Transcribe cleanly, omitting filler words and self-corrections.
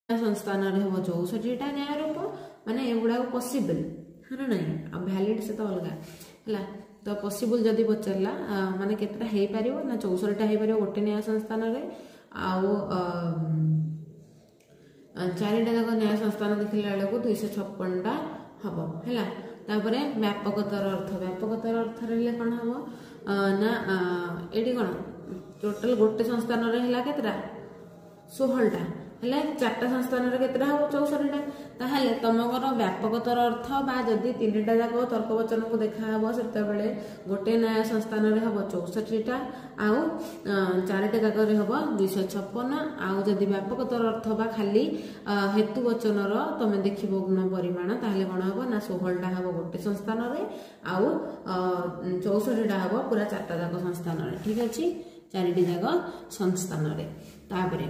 संस्थान हम 64टा न्याय रूप माने एगुड़ा पॉसिबल है ना नहीं वैलिड से तो अलग है तो पॉसिबल जदि पचारा माने केतटा हे पारिबो ना 64टा हे पारिबो गोटे न्याय संस्थान रे आउ 4टा जाक न्याय संस्थान देखिला बेलू 256टा हम है तापरे व्यापकतर अर्थ रे कौन हम ना ये कौन टोटल गोटे संस्थान रे केतटा 16टा हेले 4टा संस्थान रे केतटा हम 64टा ताहले तमगर व्यापकतर अर्थ बा जदि 3टा जाक तर्क वचन को देखा हबो सेते बेले गोटे न्याय संस्थान रे हम 64टा आउ 4टा जाक रे हम 256 आउ जदि व्यापकतर अर्थ बा खाली हेतु वचन रो तमे देखिबो गुण परिमाण ताहले कोन हबो ना 16टा हबो गोटे संस्थान रे आउ 64टा हबो पूरा 4टा जाक संस्थान रे ठीक अछि 4टी जाक संस्थान रे तापरे